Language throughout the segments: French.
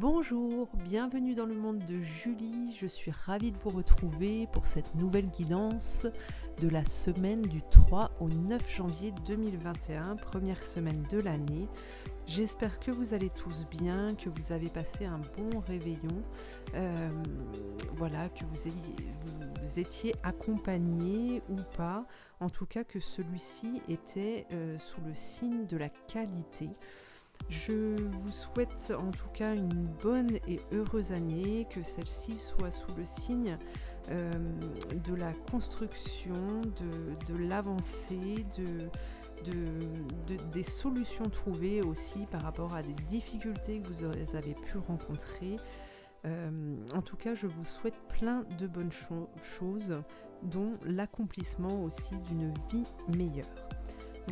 Bonjour, bienvenue dans le monde de Julie, je suis ravie de vous retrouver pour cette nouvelle guidance de la semaine du 3 au 9 janvier 2021, première semaine de l'année. J'espère que vous allez tous bien, que vous avez passé un bon réveillon, que vous étiez accompagnés ou pas, en tout cas que celui-ci était sous le signe de la qualité. Je vous souhaite en tout cas une bonne et heureuse année, que celle-ci soit sous le signe de la construction, de l'avancée, des solutions trouvées aussi par rapport à des difficultés que vous avez pu rencontrer. En tout cas, je vous souhaite plein de bonnes choses, dont l'accomplissement aussi d'une vie meilleure.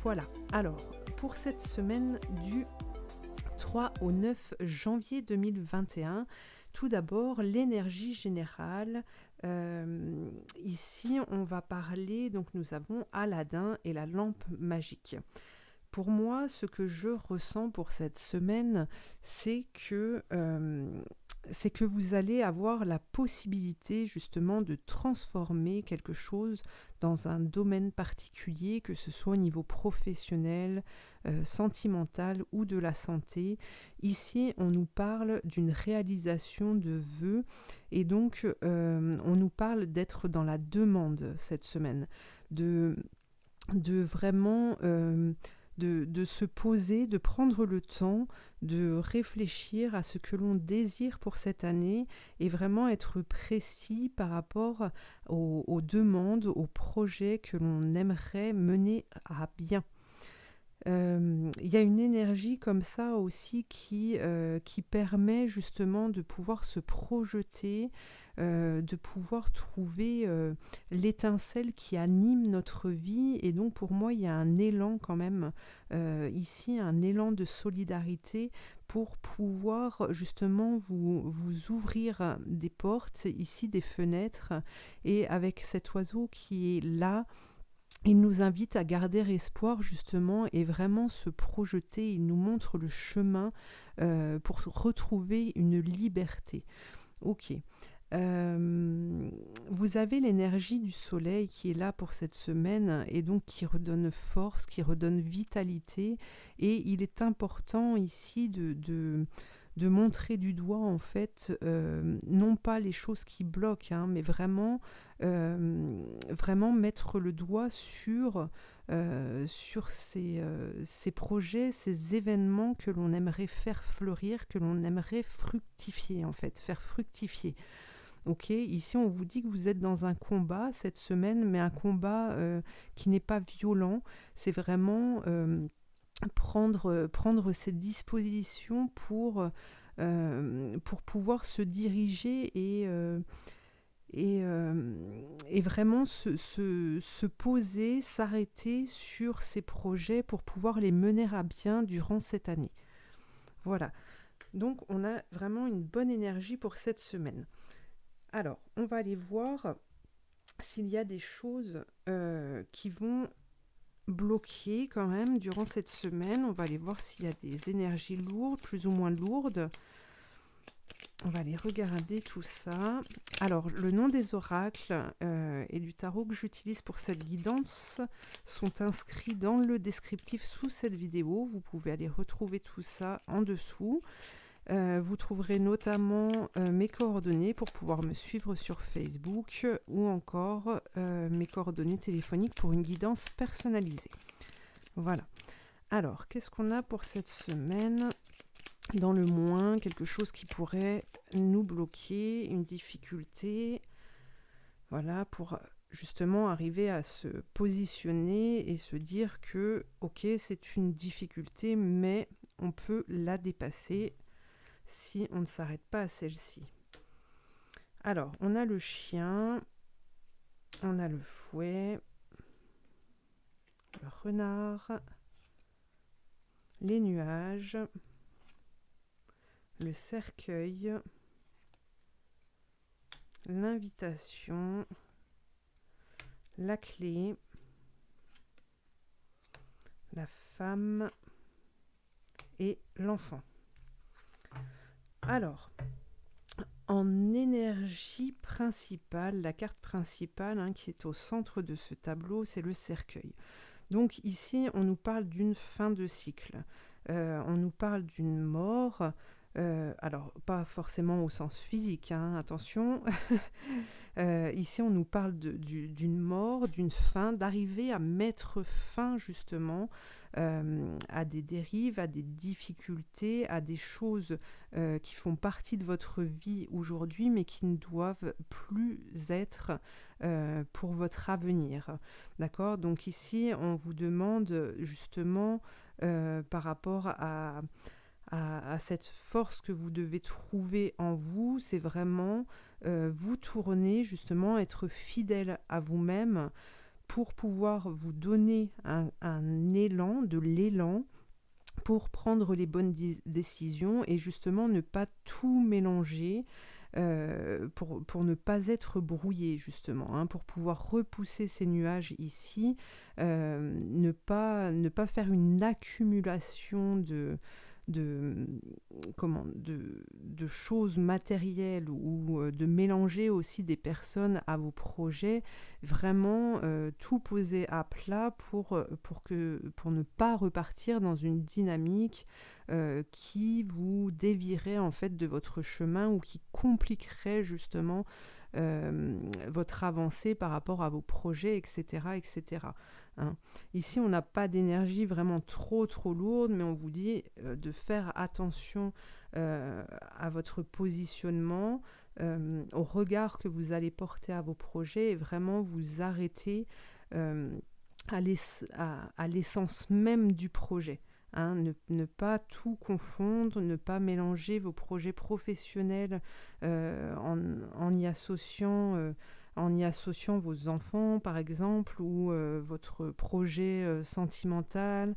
Voilà, alors pour cette semaine du 3 au 9 janvier 2021. Tout d'abord, l'énergie générale. Ici, on va parler, donc nous avons Aladdin et la lampe magique. Pour moi, ce que je ressens pour cette semaine, c'est que vous allez avoir la possibilité justement de transformer quelque chose dans un domaine particulier, que ce soit au niveau professionnel, sentimental ou de la santé. Ici, on nous parle d'une réalisation de vœux et donc on nous parle d'être dans la demande cette semaine, de vraiment de se poser, de prendre le temps, de réfléchir à ce que l'on désire pour cette année et vraiment être précis par rapport aux demandes, aux projets que l'on aimerait mener à bien. Il y a une énergie comme ça aussi qui permet justement de pouvoir se projeter, de pouvoir trouver l'étincelle qui anime notre vie. Et donc pour moi, il y a un élan quand même ici, un élan de solidarité pour pouvoir justement vous ouvrir des portes, ici des fenêtres. Et avec cet oiseau qui est là, il nous invite à garder espoir justement et vraiment se projeter. Il nous montre le chemin pour retrouver une liberté. Ok. Vous avez l'énergie du soleil qui est là pour cette semaine et donc qui redonne force, qui redonne vitalité. Et il est important ici de montrer du doigt en fait, non pas les choses qui bloquent, mais vraiment mettre le doigt sur ces projets, ces événements que l'on aimerait faire fleurir, que l'on aimerait fructifier en fait, faire fructifier. Ok, ici on vous dit que vous êtes dans un combat cette semaine, mais un combat qui n'est pas violent, c'est vraiment prendre ses dispositions pour pouvoir se diriger et vraiment se poser, s'arrêter sur ces projets pour pouvoir les mener à bien durant cette année. Voilà, donc on a vraiment une bonne énergie pour cette semaine. Alors, on va aller voir s'il y a des choses qui vont bloquer quand même durant cette semaine. On va aller voir s'il y a des énergies lourdes, plus ou moins lourdes. On va aller regarder tout ça. Alors, le nom des oracles et du tarot que j'utilise pour cette guidance sont inscrits dans le descriptif sous cette vidéo. Vous pouvez aller retrouver tout ça en dessous. Vous trouverez notamment mes coordonnées pour pouvoir me suivre sur Facebook ou encore mes coordonnées téléphoniques pour une guidance personnalisée. Voilà. Alors, qu'est-ce qu'on a pour cette semaine ? Dans le moins, quelque chose qui pourrait nous bloquer, une difficulté. Voilà, pour justement arriver à se positionner et se dire que, ok, c'est une difficulté, mais on peut la dépasser si on ne s'arrête pas à celle-ci. Alors, on a le chien, on a le fouet, le renard, les nuages, le cercueil, l'invitation, la clé, la femme et l'enfant. Alors, en énergie principale, la carte principale qui est au centre de ce tableau, c'est le cercueil. Donc ici, on nous parle d'une fin de cycle. On nous parle d'une mort. Alors, pas forcément au sens physique, attention. Ici, on nous parle d'une mort, d'une fin, d'arriver à mettre fin justement à des dérives, à des difficultés, à des choses qui font partie de votre vie aujourd'hui, mais qui ne doivent plus être pour votre avenir. D'accord ? Donc ici, on vous demande justement par rapport à cette force que vous devez trouver en vous, c'est vraiment vous tourner justement, être fidèle à vous-même pour pouvoir vous donner un élan, de l'élan, pour prendre les bonnes décisions et justement ne pas tout mélanger, pour ne pas être brouillé justement, pour pouvoir repousser ces nuages ici, ne pas faire une accumulation de choses matérielles ou de mélanger aussi des personnes à vos projets, vraiment tout poser à plat pour ne pas repartir dans une dynamique qui vous dévierait en fait de votre chemin ou qui compliquerait justement votre avancée par rapport à vos projets, etc. etc. Ici, on n'a pas d'énergie vraiment trop lourde, mais on vous dit de faire attention à votre positionnement, au regard que vous allez porter à vos projets et vraiment vous arrêter à l'essence même du projet. Ne pas tout confondre, ne pas mélanger vos projets professionnels en y associant vos enfants, par exemple, ou votre projet sentimental,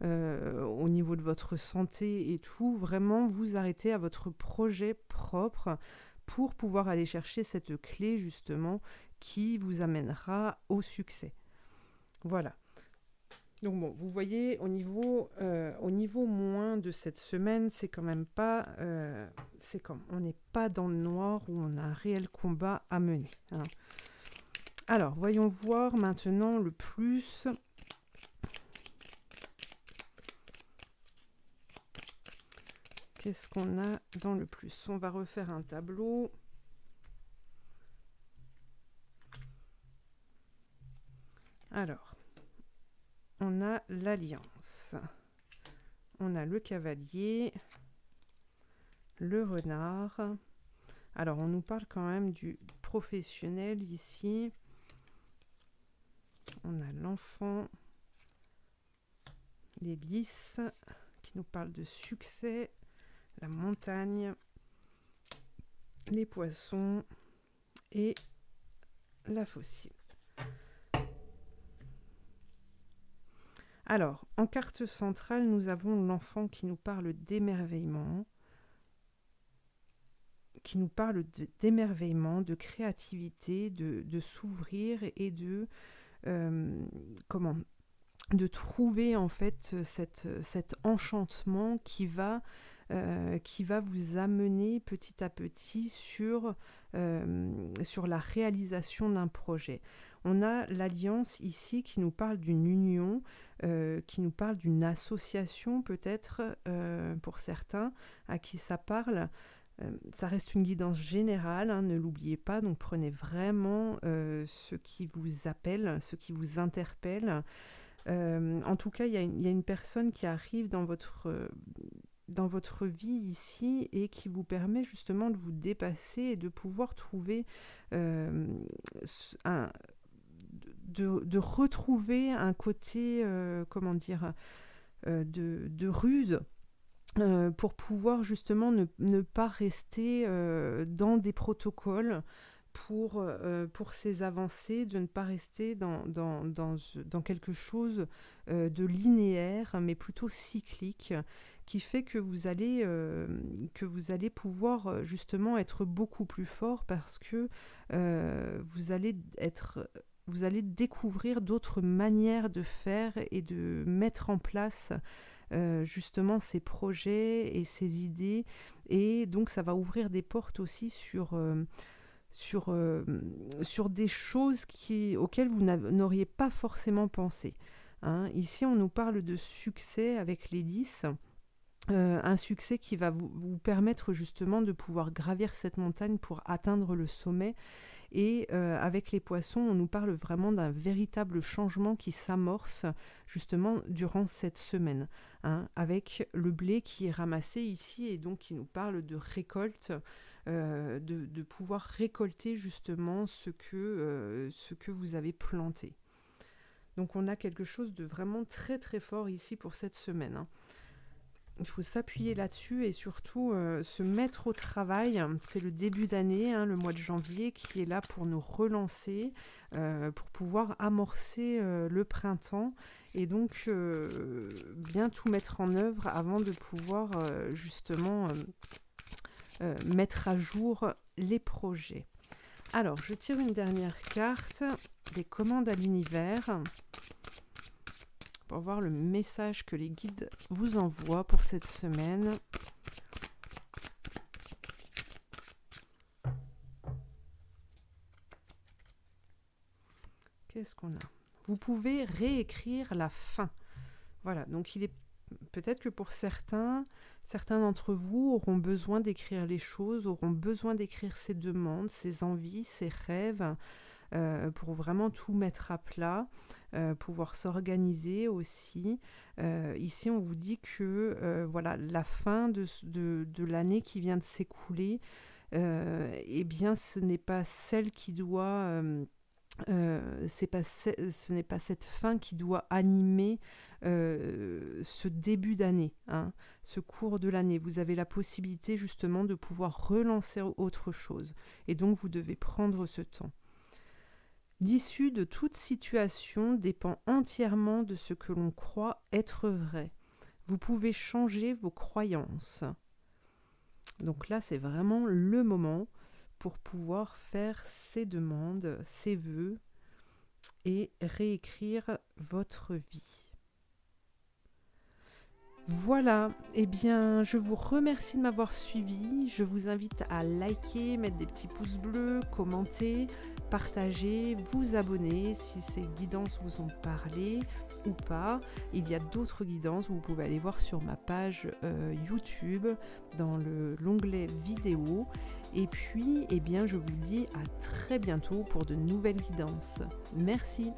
au niveau de votre santé et tout. Vraiment, vous arrêtez à votre projet propre pour pouvoir aller chercher cette clé, justement, qui vous amènera au succès. Voilà. Donc bon, vous voyez, au niveau moins de cette semaine, c'est quand même pas... on n'est pas dans le noir où on a un réel combat à mener. Alors, voyons voir maintenant le plus. Qu'est-ce qu'on a dans le plus ? On va refaire un tableau. Alors, on a l'alliance. On a le cavalier, le renard. Alors, on nous parle quand même du professionnel ici. On a l'enfant, les lys, qui nous parlent de succès, la montagne, les poissons et la fossile. Alors, en carte centrale, nous avons l'enfant qui nous parle d'émerveillement, de créativité, de s'ouvrir et de trouver en fait cet enchantement qui va vous amener petit à petit sur la réalisation d'un projet. On a l'alliance ici qui nous parle d'une union, qui nous parle d'une association peut-être pour certains à qui ça parle. Ça reste une guidance générale, ne l'oubliez pas, donc prenez vraiment ce qui vous appelle, ce qui vous interpelle. En tout cas, il y a une personne qui arrive dans votre vie ici et qui vous permet justement de vous dépasser et de pouvoir trouver de retrouver un côté de ruse, pour pouvoir justement ne pas rester dans des protocoles pour ces avancées, de ne pas rester dans quelque chose de linéaire, mais plutôt cyclique, qui fait que vous allez pouvoir justement être beaucoup plus fort parce que vous allez découvrir d'autres manières de faire et de mettre en place justement ces projets et ces idées. Et donc ça va ouvrir des portes aussi sur des choses auxquelles vous n'auriez pas forcément pensé. Hein. Ici, on nous parle de succès avec les 10. Un succès qui va vous permettre justement de pouvoir gravir cette montagne pour atteindre le sommet. Et avec les poissons, on nous parle vraiment d'un véritable changement qui s'amorce justement durant cette semaine, hein, avec le blé qui est ramassé ici et donc qui nous parle de récolte, de pouvoir récolter justement ce que vous avez planté. Donc on a quelque chose de vraiment très très fort ici pour cette semaine. Hein. Il faut s'appuyer là-dessus et surtout se mettre au travail. C'est le début d'année, hein, le mois de janvier, qui est là pour nous relancer, pour pouvoir amorcer le printemps et donc bien tout mettre en œuvre avant de pouvoir justement mettre à jour les projets. Alors, je tire une dernière carte des commandes à l'univers pour voir le message que les guides vous envoient pour cette semaine. Qu'est-ce qu'on a ? Vous pouvez réécrire la fin. Voilà, donc il est peut-être que pour certains d'entre vous auront besoin d'écrire les choses, auront besoin d'écrire ses demandes, ses envies, ses rêves, pour vraiment tout mettre à plat, pouvoir s'organiser aussi. Ici, on vous dit que voilà, la fin de l'année qui vient de s'écouler, eh bien, ce n'est pas celle qui doit... ce n'est pas cette fin qui doit animer ce début d'année, hein, ce cours de l'année. Vous avez la possibilité justement de pouvoir relancer autre chose. Et donc, vous devez prendre ce temps. L'issue de toute situation dépend entièrement de ce que l'on croit être vrai. Vous pouvez changer vos croyances. Donc là, c'est vraiment le moment pour pouvoir faire ces demandes, ces vœux et réécrire votre vie. Voilà, eh bien, je vous remercie de m'avoir suivi. Je vous invite à liker, mettre des petits pouces bleus, commenter, partager, vous abonner si ces guidances vous ont parlé ou pas. Il y a d'autres guidances, vous pouvez aller voir sur ma page YouTube dans l'onglet vidéo. Et puis, eh bien, je vous dis à très bientôt pour de nouvelles guidances. Merci.